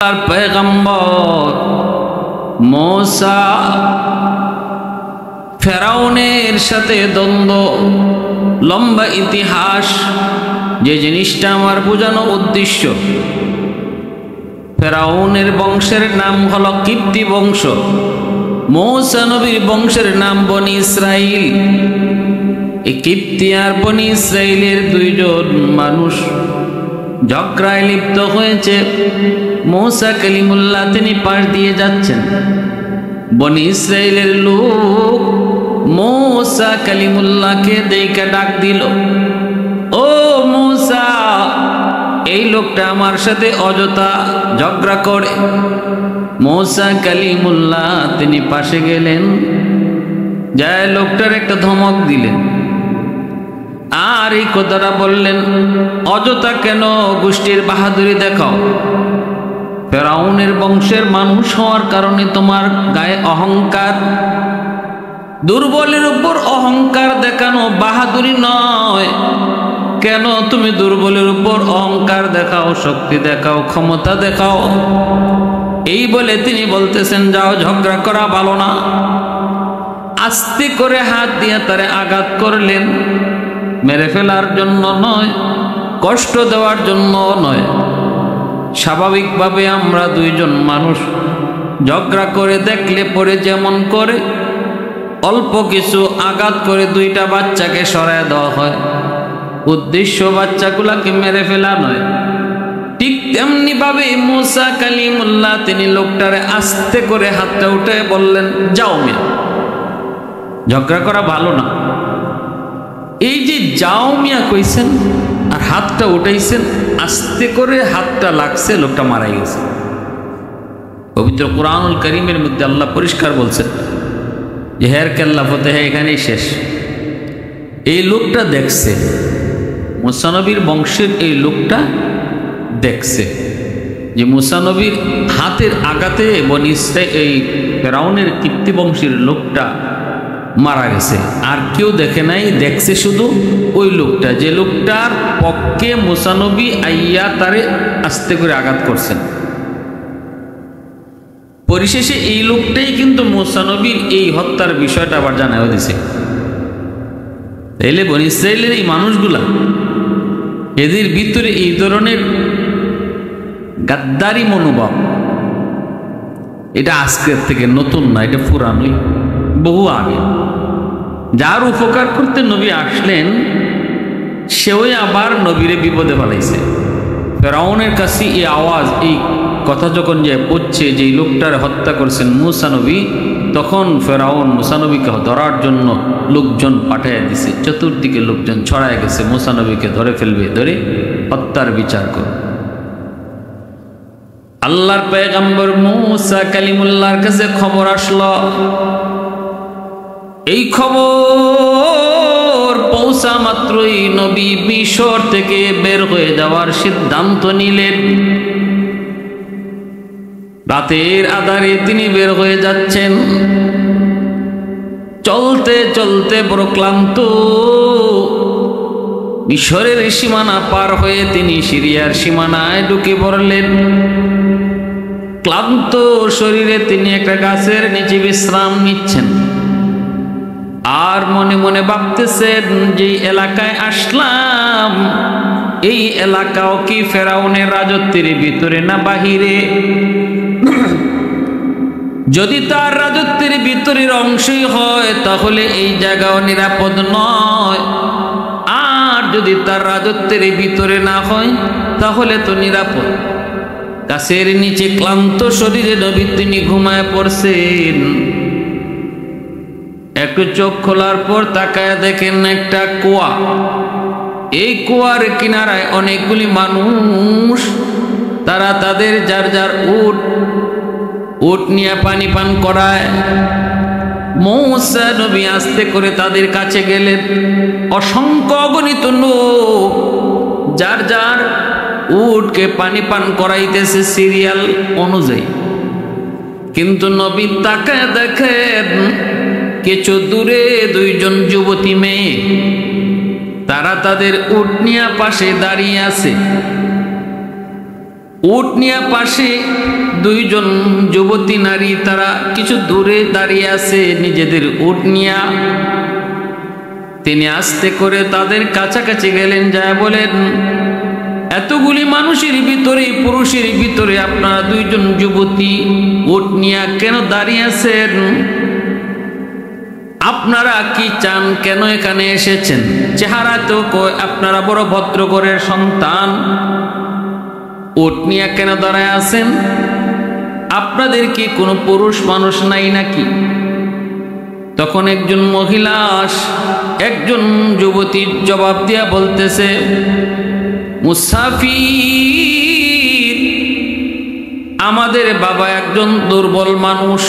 আল্লাহর পয়গম্বর মুসা ফেরাউনের সাথে দ্বন্দ্ব, লম্বা ইতিহাস। যে জিনিসটা আমার বোঝানো উদ্দেশ্য, ফেরাউনের বংশের নাম হলো কিপ্তি বংশ, মুসা নবীর বংশের নাম বনি ইসরাইল। এই কিপ্তি আর বনি ইসরাইলের দুইজন মানুষ ঝগড়ায় লিপ্ত হয়েছে। মুসা কালিমুল্লাহ তিনি পাশ দিয়ে যাচ্ছেন, বনি ইসরাইলের লোক মুসা কালিমুল্লাহকে দেখে ডাক দিল, ও মুসা, এই লোকটা আমার সাথে অযথা ঝগড়া করে। মুসা কালিমুল্লাহ তিনি পাশে গেলেন, যায় লোকটার একটা ধমক দিলেন, আর এই কথাটা বললেন, অযথা কেন গোষ্ঠীর বাহাদুরি দেখাও? ফেরাউনের বংশের মানুষ হওয়ার কারণে তোমার গায়ে অহংকার, দুর্বলের উপর অহংকার দেখানো বাহাদুরি নয়। কেন তুমি দুর্বলের উপর অহংকার দেখাও, শক্তি দেখাও, ক্ষমতা দেখাও? এই বলে তিনি বলতেছেন, যাও, ঝগড়া করা ভালো না। আস্তে করে হাত দিয়ে তারে আঘাত করলেন, মেরে ফেলার জন্য নয়, কষ্ট দেওয়ার জন্য নয়। স্বাভাবিকভাবে আমরা দুইজন মানুষ ঝগড়া করে দেখলে পরে যেমন করে অল্প কিছু আঘাত করে দুইটা বাচ্চাকে সরায় দেওয়া হয়, উদ্দেশ্য বাচ্চাগুলাকে মেরে ফেলা নয়। ঠিক তেমনি ভাবে মুসা কালিমুল্লাহ তিনি লোকটারে আস্তে করে হাতটা উঠে বললেন, যাও মিয়া, ঝগড়া করা ভালো না। এই যে যাও মিয়া কইছেন আর হাতটা উঠাইছেন, আস্তে করে হাতটা লাগছে, লোকটা মারা গেছে। পবিত্র কুরআনুল কারীমের মধ্যে আল্লাহ পরিষ্কার বলছেন যে হের কেল্লা ফতেহ এখানেই শেষ। এই লোকটা দেখছে, মুসা নবীর বংশের এই লোকটা দেখছে যে মুসা নবীর হাতের আঘাতে বনি ইসরাইল এই ফেরাউনের কিপ্তি বংশের লোকটা মারা গেছে। আর কেউ দেখে নাই, দেখছে শুধু ওই লোকটা, যে লোকটার পক্ষে মুসা নবী আইয়া তারে আস্তে করে আঘাত করছেন। পরিশেষে এই লোকটাই কিন্তু মুসা নবীর এই হত্যার বিষয়টা আবার জানাও দিছে। তাইলে বনি ইসরাইলের এই মানুষগুলা, এদের ভিতরে এই ধরনের গাদ্দারি মনোভাব, এটা আজকের থেকে নতুন না, এটা পুরানোই, বহু আগে। যার উপকার করতে নবী আসলেন, সেও আবার নবীরে বিপদে ফেলাইছে। ফেরাউনের কাছে এই আওয়াজ, এই কথা যখন যে পড়ছে যে এই লোকটার হত্যা করছেন মুসা নবী, তখন ফেরাউন মুসা নবীকে ধরার জন্য লোকজন পাঠাইয়া দিছে। চতুর্দিকে লোকজন ছড়ায় গেছে, মুসা নবীকে ধরে ফেলবে, ধরে হত্যার বিচার কর। আল্লাহর পয়গম্বর মুসা কালিমুল্লাহর কাছে খবর আসলো। এই খবর পৌঁছা মাত্রই নবী মিশর থেকে বের হয়ে যাওয়ার সিদ্ধান্ত নিলেন। রাতের আধারে তিনি বের হয়ে যাচ্ছেন, চলতে চলতে বড় ক্লান্ত। মিশরের সীমানা পার হয়ে তিনি সিরিয়ার সীমানায় ঢুকে পড়লেন। ক্লান্ত শরীরে তিনি একটা গাছের নিচে বিশ্রাম নিচ্ছেন, আর মনে মনে ভাবতেছেন যে এলাকায় আসলাম, এই এলাকাও কি ফেরাউনের রাজত্বের ভিতরে না বাহিরে? যদি তার রাজত্বের ভিতরের অংশই হয় তাহলে এই জায়গাও নিরাপদ নয়, আর যদি তার রাজত্বের ভিতরে না হয় তাহলে তো নিরাপদ। গাছের নিচে ক্লান্ত শরীরে নবী তিনি ঘুমায় পড়ছেন। একটু চোখ খোলার পর তাকায় দেখেন একটা কুয়া। এই কুয়ার কিনারায় অনেকগুলি মানুষ, তারা তাদের যার যার উট নিয়ে পানি পান করায়। মুসা নবী আস্তে করে তাদের কাছে গেলেন। অসংখ্য অগণিত লোক যার যার উটকে পানি পান করাইতেছে সিরিয়াল অনুযায়ী, কিন্তু নবী তাকায় দেখেন কিছু দূরে দুইজন যুবতী মেয়ে, তারা তাদের উট নিয়ে পাশে দাঁড়িয়ে আছে। উট নিয়ে পাশে দুইজন যুবতী নারী, তারা কিছু দূরে দাঁড়িয়ে আছে নিজেদের উট নিয়ে। তিনি আস্তে করে তাদের কাছাকাছি গেলেন, যায় বলেন, এতগুলি মানুষের ভিতরে, পুরুষের ভিতরে আপনারা দুইজন যুবতী উট নিয়ে কেন দাঁড়িয়ে আছেন? আপনারা কি চান? কেন এখানে এসেছেন? চেহারা তো আপনারা বড় ভদ্র ঘরের সন্তান, উট নিয়ে কেন দাঁড়ায় আছেন? আপনাদের কি কোনো পুরুষ মানুষ নাই নাকি? তখন একজন মহিলা, একজন যুবতী জবাব দিয়া বলতেছে, মুসাফির, আমাদের বাবা একজন দুর্বল মানুষ,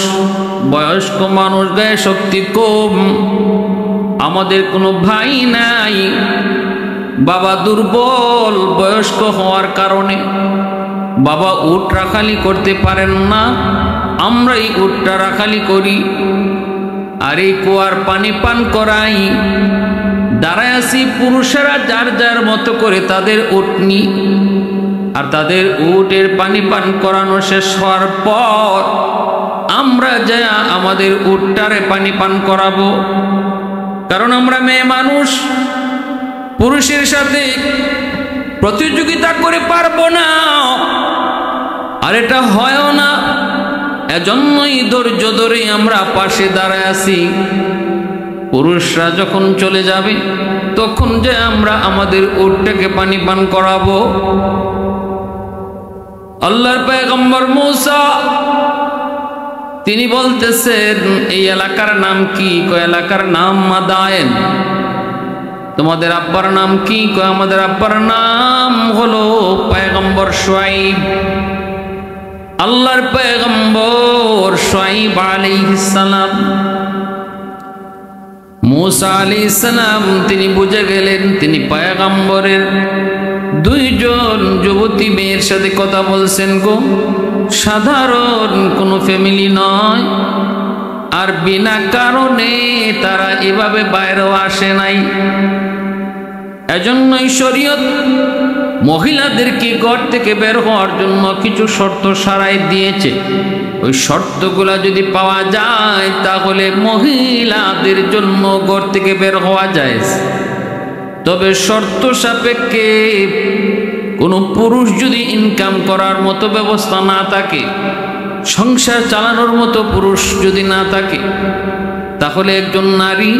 বয়স্ক মানুষ, গায়ে শক্তি কম, আমাদের কোনো ভাই নাই। বাবা দুর্বল, বয়স্ক হওয়ার কারণে বাবা উট রাখালি করতে পারেন না, আমরা এই উটটা রাখালি করি আর এই কুয়ার পানি পান করাই। দাঁড়ায় আছি পুরুষেরা যার যার মতো করে তাদের উট নি, আর তাদের উটের পানি পান করানো শেষ হওয়ার পর আমরা যা আমাদের উটটারে পানি পান করাবো, কারণ আমরা মেয়ে মানুষ, পুরুষের সাথে প্রতিযোগিতা করে পারবো না, আর এটা হয়ও না। এজন্যই ধৈর্য ধরে আমরা পাশে দাঁড়ায় আছি। পুরুষরা যখন চলে যাবে তখন যে আমরা আমাদের উটটাকে পানি পান করাবো। আল্লাহর পয়গম্বর মূসা তিনি বলতেছেন, এই এলাকার নাম কি? কয় এলাকার নাম মাদায়েন। তোমাদের আব্বার নাম কি? কয় আমাদের আব্বার নাম হলো পয়গম্বর শুআইব। আল্লাহর পয়গম্বর শুআইব আলাইহিস সালাম, মূসা আলাইহিস সালাম তিনি বুঝে গেলেন তিনি পয়গম্বরের দুইজন যুবতী মেয়ের সাথে কথা বলছেন গো, সাধারণ কোনো ফ্যামিলি নয়, আর বিনা কারণে তারা এভাবে বাইরেও আসে নাই। এজন্যই শরীয়ত মহিলাদেরকে ঘর থেকে বের হওয়ার জন্য কিছু শর্ত সারাই দিয়েছে। ওই শর্তগুলা যদি পাওয়া যায় তাহলে মহিলাদের জন্য ঘর থেকে বের হওয়া যায়। তবে শর্ত সাপেক্ষে কোনো পুরুষ যদি ইনকাম করার মতো ব্যবস্থা না থাকে, সংসার চালানোর মতো পুরুষ যদি না থাকে, তাহলে একজন নারী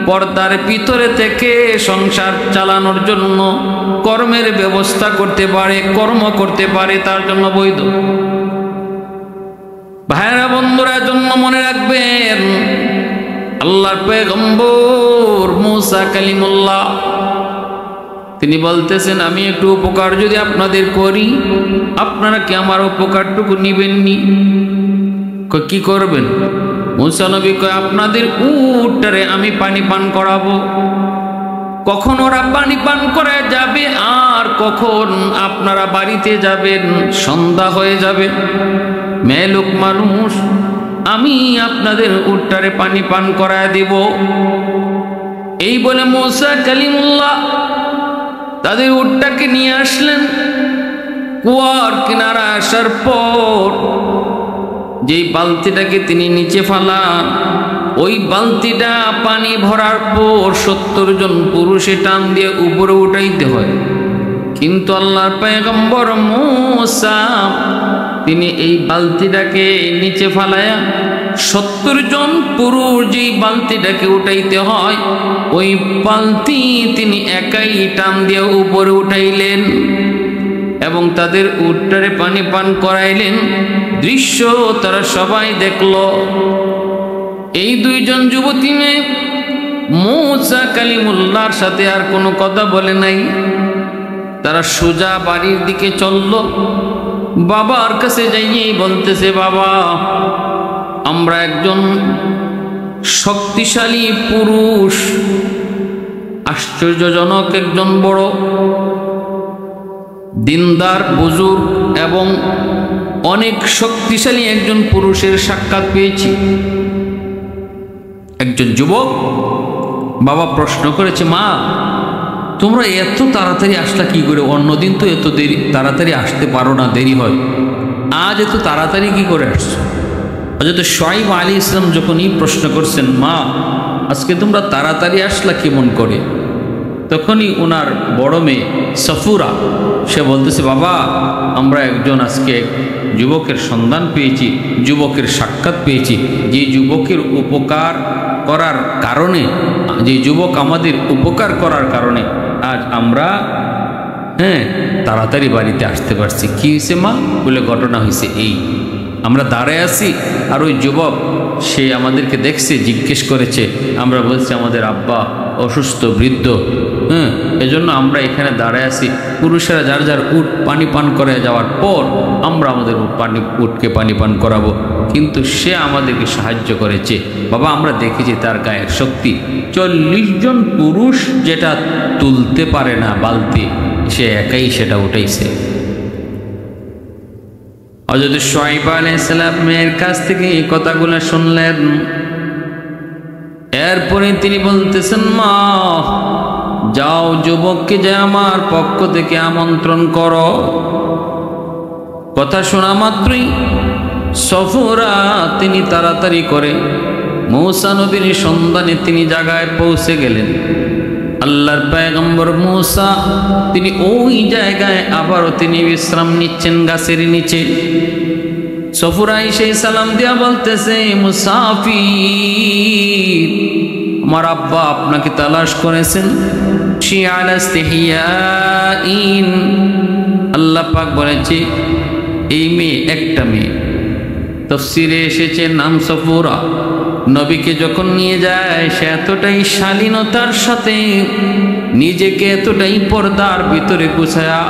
পর্দার ভিতরে থেকে সংসার চালানোর জন্য কর্মের ব্যবস্থা করতে পারে, কর্ম করতে পারে, তার জন্য বৈধ। ভাইরা বন্ধুরা, জন্য মনে রাখবেন, আল্লাহর পয়গম্বর মূসা কালিমুল্লাহ তিনি বলতেছেন, আমি একটু উপকার যদি আপনাদের করি, আপনারা কি আমার উপকারটুকু নিবেননি? কি করবেন? মূসা নবী কয়, আপনাদের উটটারে আমি পানি পান করাবো। কখন ওরা পানি পান করে যাবে আর কখন আপনারা বাড়িতে যাবেন, সন্ধ্যা হয়ে যাবে, মেয়ে লোক মানুষ, আমি আপনাদের উটটারে পানি পান করায় দেব। এই বলে মূসা কালিমুল্লাহ তাদের উটটাকে নিয়ে আসলেন। কুয়ার কিনারা আসার পর যেই বালতিটাকে তিনি নিচে ফালান, ওই বালতিটা পানি ভরার পর 70 জন পুরুষে টান দিয়ে উপরে উঠাইতে হয়। কিন্তু আল্লাহর পয়গম্বর মূসা তিনি এই বালতিটাকে নিচে ফালায়া 70 জন পুরুষ যেই বালতিটাকে উঠাইতে হয়, ওই বালতি তিনি একাই টান দিয়ে উপরে উঠাইলেন এবং তাদের উটটারে পানি পান করাইলেন। দৃশ্য তারা সবাই দেখল। এই দুইজন যুবতী মেয়ে মূসা কালিমুল্লাহর সাথে আর কোনো কথা বলে নাই, তারা সোজা বাড়ির দিকে চলল। বাবার কাছে যাইয়েই বলতেছে, বাবা, আমরা একজন শক্তিশালী পুরুষ, আশ্চর্যজনক একজন বড় দিনদার বুজুর্গ এবং অনেক শক্তিশালী একজন পুরুষের সাক্ষাৎ পেয়েছি। একজন যুবক বাবা প্রশ্ন করেছে, মা তোমরা এত তাড়াতাড়ি আসলা কি করে? অন্যদিন তো এত দেরি তাড়াতাড়ি আসতে পারো না, দেরি হয়, আজ এত তাড়াতাড়ি কি করে আসছো? হযরত শুআয়ব আলাইহিস সালাম যখনই প্রশ্ন করছেন, মা আজকে তোমরা তাড়াতাড়ি আসলা কেমন করে, তখনই ওনার বড় মেয়ে সফুরা সে বলতেছে, বাবা আমরা একজন আজকে যুবকের সন্ধান পেয়েছি, যুবকের সাক্ষাৎ পেয়েছি, যে যুবকের উপকার করার কারণে, যে যুবক আমাদের উপকার করার কারণে আজ আমরা তাড়াতাড়ি বাড়িতে আসতে পারছি। কি হয়েছে মা? বলে ঘটনা হয়েছে এই, আমরা দাঁড়ায় আছি আর ওই যুবক সে আমাদেরকে দেখছে, জিজ্ঞেস করেছে, আমরা বলছি আমাদের আব্বা অসুস্থ বৃদ্ধ, এজন্য আমরা এখানে দাঁড়ায় আছি। পুরুষেরা যার যার উট পানি পান করে যাওয়ার পর আমরা আমাদের উটকে পানি পান করাবো, কিন্তু সে আমাদেরকে সাহায্য করেছে। বাবা আমরা দেখেছি তার গায়ের শক্তি, 40 জন পুরুষ যেটা তুলতে পারে না বালতি, সে একাই সেটা উঠাইছে। হযরত শুআয়ব আলাইহিস সালামের কাছ থেকে এই কথাগুলো শুনলেন। এরপরে তিনি বলতেছেন, মা যাও যুবককে যে আমার পক্ষ থেকে আমন্ত্রণ করো। কথা শোনা মাত্রই সফুরা তিনি তাড়াতাড়ি করে মূসা নবীর সন্ধানে তিনি জায়গায় পৌঁছে গেলেন। আল্লাহর পয়গম্বর মূসা তিনি ওই জায়গায় আবারও তিনি বিশ্রাম নিচ্ছেন গাছের নিচে। সফুরা এসে সালাম দিয়া বলতেছে, মুসাফির আমার আব্বা আপনাকে তালাশ করেছেন। আল্লাহ পাক বলেছে এই মেয়ে একটা মেয়ে, তাফসীরে এসেছে নাম সফুরা। নবীকে যখন নিয়ে যায় সে এতটাই শালীনতার সাথে নিজেকে এতটাই পর্দার ভিতরে গুছায়া,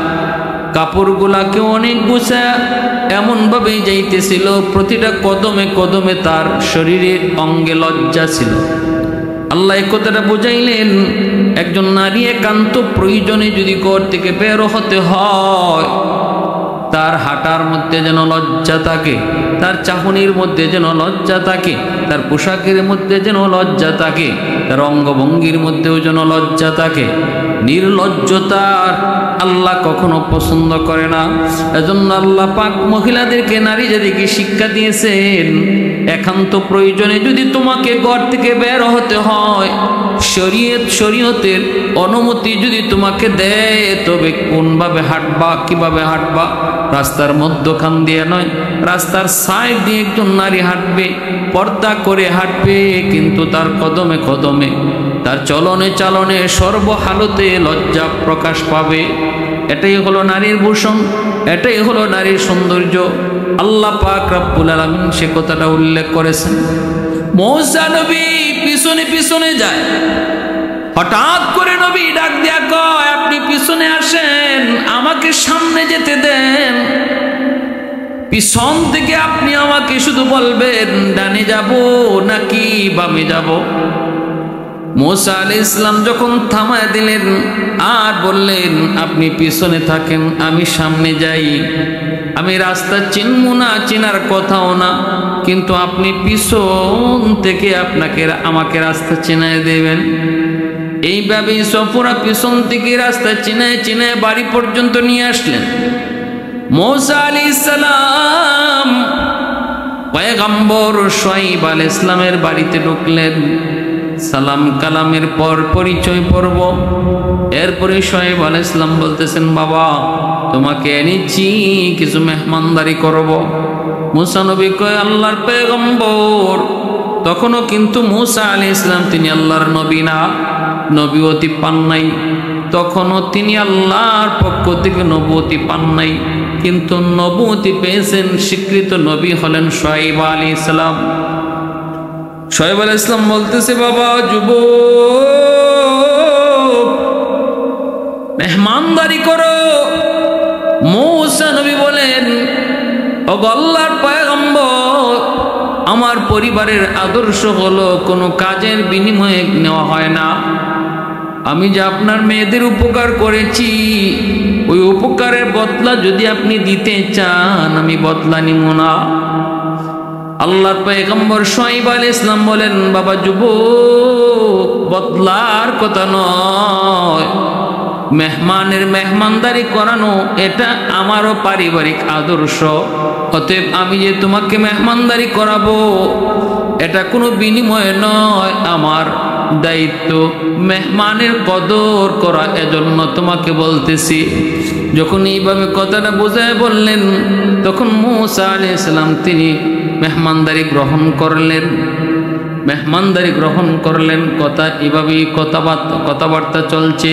কাপড়গুলাকে অনেক গুছায়া এমনভাবেই যাইতেছিল, প্রতিটা কদমে কদমে তার শরীরের অঙ্গে লজ্জা ছিল। আল্লাহ এই কথাটা বুঝাইলেন, একজন নারী একান্ত প্রয়োজনে যদি ঘর থেকে বের হতে হয়, তার হাঁটার মধ্যে যেন লজ্জা থাকে, তার চাহনির মধ্যে যেন লজ্জা থাকে, তার পোশাকের মধ্যে যেন লজ্জা থাকে, তার অঙ্গভঙ্গির মধ্যেও যেন লজ্জা থাকে। নির্লজ্জতার আল্লাহ কখনো পছন্দ করে না। এজন্য আল্লাহ পাক মহিলাদেরকে, নারী জাতিকে শিক্ষা দিয়েছেন, একান্ত প্রয়োজনে যদি তোমাকে ঘর থেকে বের হতে হয়, শরীয়তের অনুমতি যদি তোমাকে দেয়, তবে কোনভাবে হাঁটবা, কিভাবে হাঁটবা। রাস্তার মধ্যখান দিয়ে নয়, রাস্তার সাইড দিয়ে একজন নারী হাঁটবে, পর্দা করে হাঁটবে, কিন্তু তার কদমে কদমে, তার চলনে চালনে সর্বহালতে লজ্জা প্রকাশ পাবে। এটাই হলো নারীর ভূষণ, এটাই হলো নারীর সৌন্দর্য। আল্লাহ পাক রব্বুল আলামিন সে কথাটা উল্লেখ করেছেন। মূসা নবী পিছনে পিছনে যায়, হঠাৎ করে নবী ডাক দিয়া কয়, আপনি পিছনে আসেন, আমাকে সামনে যেতে দেন। পিছন থেকে আপনি আমাকে শুধু বলবেন ডানে যাব নাকি বামে যাব। মূসা আলাইহিস সালাম যখন থামায় দিলেন আর বললেন, আপনি পিছনে থাকেন, আমি সামনে যাই। আমি রাস্তা চিনব না, চেনার কথাও না, কিন্তু আপনি পিছন থেকে আমাকে রাস্তা চিনায় দেবেন। এইভাবেই সফুরা পিছন থেকে রাস্তা চিনায় চিনায় বাড়ি পর্যন্ত নিয়ে আসলেন। মূসা আলাইহিস সালাম পয়গম্বর শুআয়ব আলাইহিস সালামের বাড়িতে ঢুকলেন। সালাম কালামের পর পরিচয় পর্ব। এরপরে শুআয়ব আলাইহিস সালাম বলতেছেন, বাবা তোমাকে এনেছি, কিছু মেহমানদারি করব। মূসা নবী কয়, আল্লাহর পয়গম্বর। তখনও কিন্তু মূসা আলাইহিস সালাম তিনি আল্লাহর নবী না, নবুয়তি পান নাই। তখনও তিনি আল্লাহর পক্ষ থেকে নবুয়তি পান নাই, কিন্তু নবুয়তি পেয়েছেন, স্বীকৃত নবী হলেন শুআয়ব আলাইহিস সালাম। শুআয়ব আলাইহিস সালাম বলতেছে, বাবা যুবক মেহমানদারি করো। মূসা নবী বলেন, ও আল্লাহর পয়গম্বর, আমার পরিবারের আদর্শ হলো কোনো কাজের বিনিময়ে নেওয়া হয় না। আমি যে আপনার মেয়েদের উপকার করেছি, ওই উপকারের বদলা যদি আপনি দিতে চান, আমি বদলা নিব না। আল্লাহর পয়গম্বর শুআয়ব আলাইহিস সালাম বলেন, বাবা যুবক বদলার কথা নয়, মেহমানের মেহমানদারি করানো এটা আমারও পারিবারিক আদর্শ। অতএব আমি যে তোমাকে মেহমানদারি করাবো এটা কোনো বিনিময় নয়, আমার দায়িত্ব মেহমানের কদর করা, এজন্য তোমাকে বলতেছি। যখন এইভাবে কথাটা বোঝায় বললেন তখন মূসা আলাইহিস সালাম তিনি মেহমানদারি গ্রহণ করলেন। কথা এভাবেই কথাবার্তা চলছে।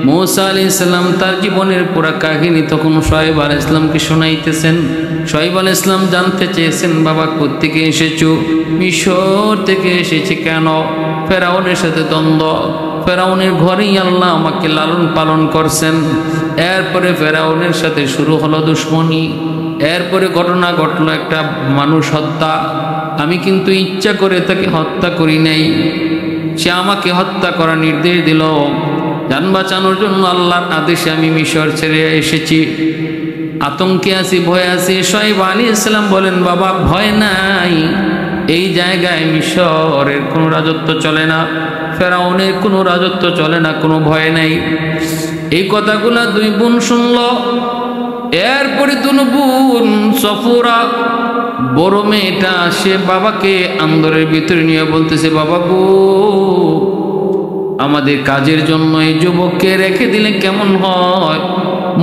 মূসা আলাইহিস সালাম তার জীবনের পুরো কাহিনী তখন শুআয়ব আলাইহিস সালামকে শোনাইতেছেন। শুআয়ব আলাইহিস সালাম জানতে চেয়েছেন, বাবা কোত্থেকে এসেছো? মিশর থেকে এসেছি। কেন? ফেরাউনের সাথে দ্বন্দ্ব, ফেরাউনের ঘরেই আল্লাহ আমাকে লালন পালন করছেন। এরপরে ফেরাউনের সাথে শুরু হলো দুশ্মনী। এরপরে ঘটনা ঘটলো একটা মানুষ হত্যা। আমি কিন্তু ইচ্ছা করে তাকে হত্যা করি নাই, সে আমাকে হত্যা করার নির্দেশ দিল। জান বাঁচানোর জন্য আল্লাহর আদেশে আমি মিশর ছেড়ে এসেছি। আতঙ্কে আছি, ভয়ে আছি। শুআয়ব আলাইহিস সালাম বলেন, বাবা ভয় নাই, এই জায়গায় মিশরের কোনো রাজত্ব চলে না, ফেরাউনের কোনো রাজত্ব চলে না, কোনো ভয় নাই। এই কথাগুলা দুই বোন শুনল। এরপরে দুই বোন সফুরা, বড় মেয়েটা, সে বাবাকে আন্দরের ভিতরে নিয়ে বলতেছে, বাবা গো, আমাদের কাজের জন্য এই যুবককে রেখে দিলে কেমন হয়?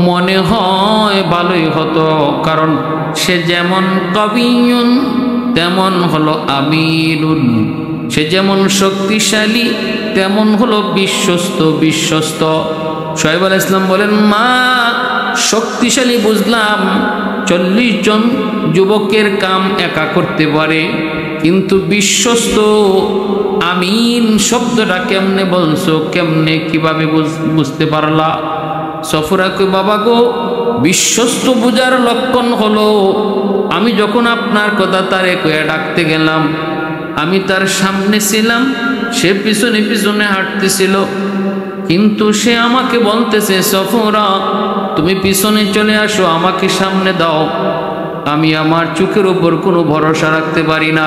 মনে হয় ভালোই হতো, কারণ সে যেমন কবিয়ুন তেমন হলো আমিরুন, সে যেমন শক্তিশালী তেমন হলো বিশ্বস্ত। শুআয়ব আলাইহিস সালাম বলেন, মা শক্তিশালী বুঝলাম, 40 জন যুবকের কাম একা করতে পারে, কিন্তু বিশ্বস্ত আমিন শব্দটা কেমনে বলছো? কেমনে, কিভাবে বুঝতে পারলা? সফুরা কই, বাবা গো, বিশ্বস্ত বুঝার লক্ষণ হলো আমি যখন আপনার কথা তারে কয়ে ডাকতে গেলাম, আমি তার সামনে ছিলাম, সে পিছনে পিছনে হাঁটতেছিল, কিন্তু সে আমাকে বলতেছে, সফুরা তুমি পিছনে চলে আসো, আমাকে সামনে দাও। আমি আমার চোখের উপর কোনো ভরসা রাখতে পারি না।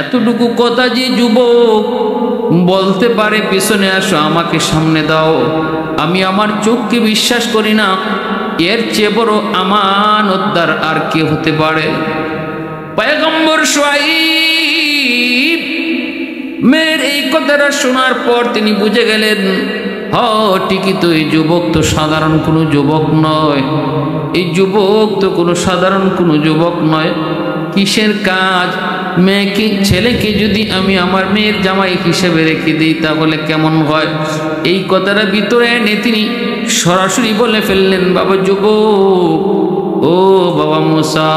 এতটুকু কথা যে যুবক বলতে পারে, পিছনে আসো, আমাকে সামনে দাও, আমি আমার চোখকে বিশ্বাস করি না। এর চেয়ে বড় আমানতদার আর কে হতে পারে? পয়গম্বর শুআয়ব মেয়ের এই কথাটা শোনার পর তিনি বুঝে গেলেন, ঠিকই তো, এই যুবক তো সাধারণ কোনো যুবক নয়, এই যুবক তো কোনো সাধারণ কোনো যুবক নয়। কিসের কাজ? মেয়েকে, ছেলেকে যদি আমি আমার মেয়ের জামাই হিসেবে রেখে দিই তাহলে কেমন হয়? এই কথাটা ভিতরে এনে তিনি সরাসরি বলে ফেললেন, বাবা যুবক, ও বাবা মূসা,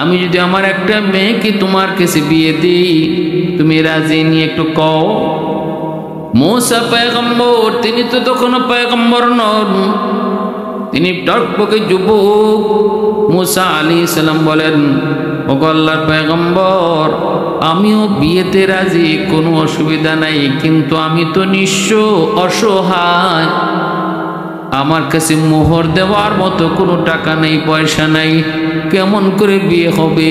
আমি যদি আমার একটা মেয়েকে তোমার কাছে বিয়ে দিই, তুমি রাজি নিয়ে একটু কও। মূসা পয়গম্বর, তিনি তো তখনও পয়গম্বর নন, তিনি টকবকে যুবক। মূসা আলাইহিস সালাম বলেন, ওগো আল্লাহর পয়গম্বর, আমিও বিয়েতে রাজি, কোনো অসুবিধা নাই, কিন্তু আমি তো নিঃস্ব, অসহায়, আমার কাছে মোহর দেওয়ার মতো কোনো টাকা নেই, পয়সা নাই, কেমন করে বিয়ে হবে?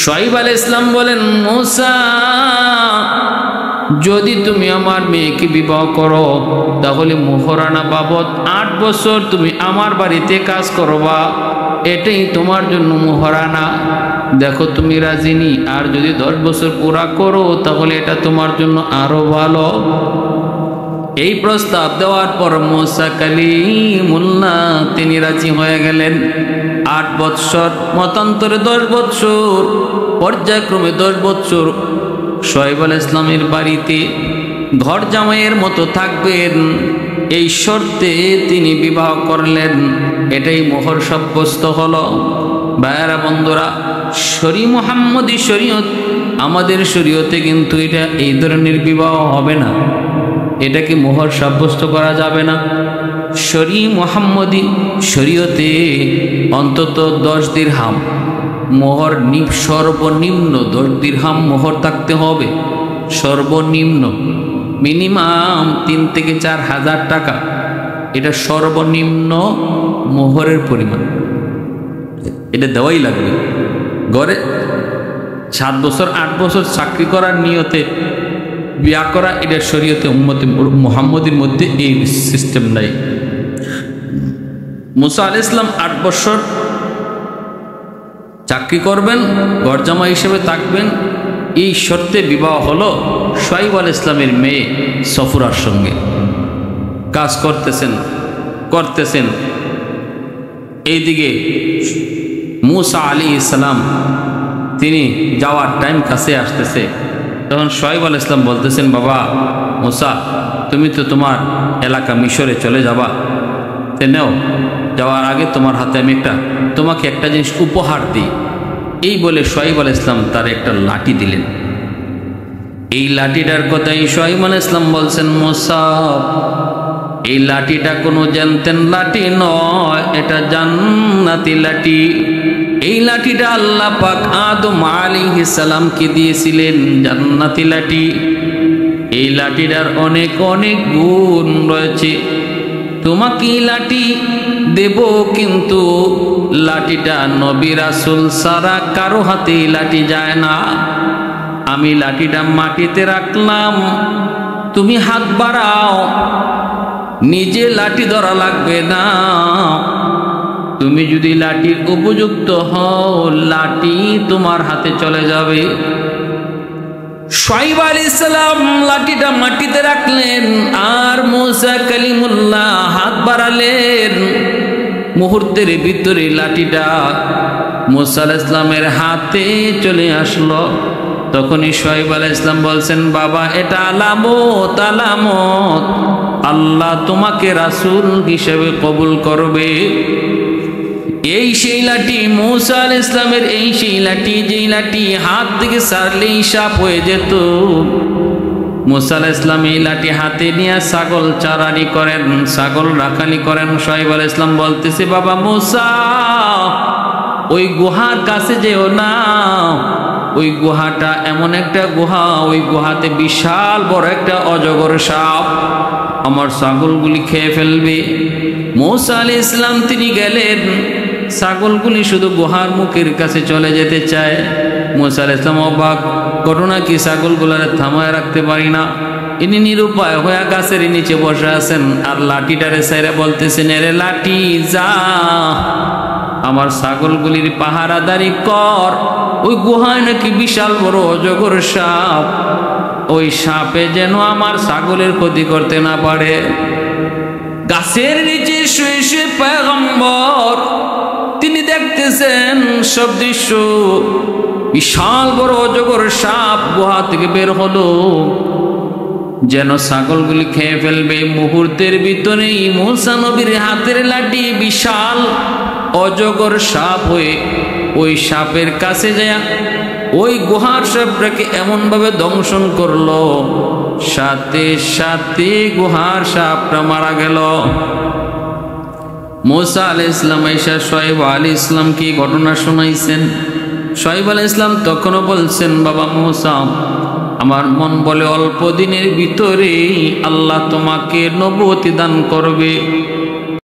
শুআয়ব আলাইহিস সালাম বলেন, মূসা, যদি তুমি আমার মেয়েকে বিবাহ করো তাহলে মোহরানা বাবদ 8 বছর তুমি আমার বাড়িতে কাজ করবা, এটাই তোমার জন্য মোহরানা। দেখো তুমি রাজিনি, আর যদি 10 বছর পুরা করো তাহলে এটা তোমার জন্য আরো ভালো। এই প্রস্তাব দেওয়ার পর মূসা কালিমুল্লাহ তিনি রাজি হয়ে গেলেন। 8 বছর, মতান্তরে 10 বছর, পর্যায়ক্রমে 10 বছর শুআয়ব আলাইহিস সালামের বাড়িতে ঘর জামাইয়ের মতো থাকবেন, এই শর্তে তিনি বিবাহ করলেন। এটাই মোহর সাব্যস্ত হলো। ভাইয়েরা বন্ধুরা, মুহাম্মদী শরীয়ত, আমাদের শরীয়তে কিন্তু এটা এই ধরনের বিবাহ হবে না, এটাকে মোহর সাব্যস্ত করা যাবে না। মুহাম্মদী শরীয়তে অন্তত 10 দিরহাম মোহর, সর্বনিম্ন 10 দিরহাম মোহর থাকতে হবে, সর্বনিম্ন। মিনিমাম 3 থেকে 4 হাজার টাকা, এটা সর্বনিম্ন মোহরের পরিমাণ, এটা দেওয়াই লাগবে। ঘরে 7 বছর 8 বছর চাকরি করার নিয়তে বিয়া করা, এটা শরীয়তে উম্মতে মুহাম্মদীর মধ্যে এই সিস্টেম নাই। মুসা আলাইহিস সালাম 8 বছর চাকরি করবেন, ঘরজামা হিসেবে থাকবেন, এই শর্তে বিবাহ হলো শুআয়ব আলাইহিস সালামের মেয়ে সফুরার সঙ্গে। কাজ করতেছেন এইদিকে মুসা আলাইহিস সালাম তিনি যাওয়ার টাইম কাছে আসতেছে। তখন শুআয়ব আলাইহিস সালাম বলতেছেন, বাবা মুসা, তুমি তো তোমার এলাকা মিশরে চলে যাবা, তে নেও, যাওয়ার আগে তোমার হাতে আমি তোমাকে একটা জিনিস উপহার দিই। এই বলে শুআয়ব আলাইহিস সালাম তার একটা লাঠি দিলেন। এই লাঠিটার কথাই শুআয়ব আলাইহিস সালাম বলছেন, মুসা, এই লাঠিটা কোনো জানতেন লাঠি নয়, এটা জান্নাতি লাঠি। এই লাঠিটা আল্লাহ পাক আদম আলাইহিস সালামকে দিয়েছিলেন, জান্নাতি লাঠি। এই লাঠিটার অনেক অনেক গুণ রয়েছে। তোমাকে এই লাঠি দেব, কিন্তু লাঠিটা নবী রাসূল ছাড়া কারো হাতে লাঠি যায় না। আমি লাঠিটা মাটিতে রাখলাম, তুমি হাত বাড়াও, নিজে লাঠি ধরা লাগবে না। তুমি যদি লাঠির উপযুক্ত হও, লাঠি তোমার হাতে চলে যাবে। শুআয়ব আলাইহিস সালাম লাঠিটা মাটিতে রাখলেন, আর মুসা কালিমুল্লাহ হাত বাড়ালেন। মুহূর্তের ভিতরে লাঠিটা মুসা আলাইহিস সালামের হাতে চলে আসলো। তখনই শুআয়ব আলাইহিস সালাম বলছেন, বাবা, এটা আলামত, আলামত, আল্লাহ তোমাকে রাসূল হিসেবে কবুল করবে। এই সেই লাঠি মুসা আলাইহিস সালামের, এই সেই লাঠি যেই লাঠি হাত থেকে সারলেই সাপ হয়ে যেত। মুসা আলাইহিস সালাম এই লাঠি হাতে নিয়ে ছাগল চারানি করেন, ছাগল রাখালি করেন। শুআয়ব আলাইহিস সালাম বলতেছে, বাবা মুসা, ওই গুহার কাছে যেও না, ওই গুহাটা এমন একটা গুহা, ওই গুহাতে বিশাল বড় একটা অজগর সাপ আমার ছাগলগুলি খেয়ে ফেলবে। মুসা আলাইহিস সালাম তিনি গেলেন, ছাগলগুলি শুধু গুহার মুখের কাছে চলে যেতে চায়। মুসা আলাইহিস সালাম অবাক, ঘটনা কি, ছাগলগুলারে থামায় রাখতে পারি না। ইনি নিরুপায় হয়ে গাছের নিচে বসে আছেন, আর লাঠিটারে সাইরা বলতেছেন, এরে লাঠি, যা আমার ছাগলগুলির পাহারাদারি কর। ওই গুহায় নাকি বিশাল বড় অজগর সাপ, ওই সাপে যেন আমার ছাগলের ক্ষতি করতে না পারে। গাছের নিচে শুয়ে শুয়ে পয়গম্বর তিনি দেখতেছেন সব দৃশ্য। বিশাল বড় অজগর সাপ গুহা থেকে বের হলো, যেন ছাগলগুলি খেয়ে ফেলবে। মুহূর্তের ভিতরেই মুসা নবীর হাতের লাঠি বিশাল অজগর সাপ হয়ে ওই সাপের কাছে যায়, ওই গুহার সাপটাকে এমন ভাবে দংশন করলো, সাথে সাথে গুহার সাপটা মারা গেল। মুসা আলাইহিস সালাম আয়েশা শুআয়ব আলাইহিস সালামকে ঘটনা শোনাইছেন। শুআয়ব আলাইহিস সালাম তখনও বলছেন, বাবা মুসা, আমার মন বলে অল্প দিনের ভিতরেই আল্লাহ তোমাকে নবুয়তি দান করবে।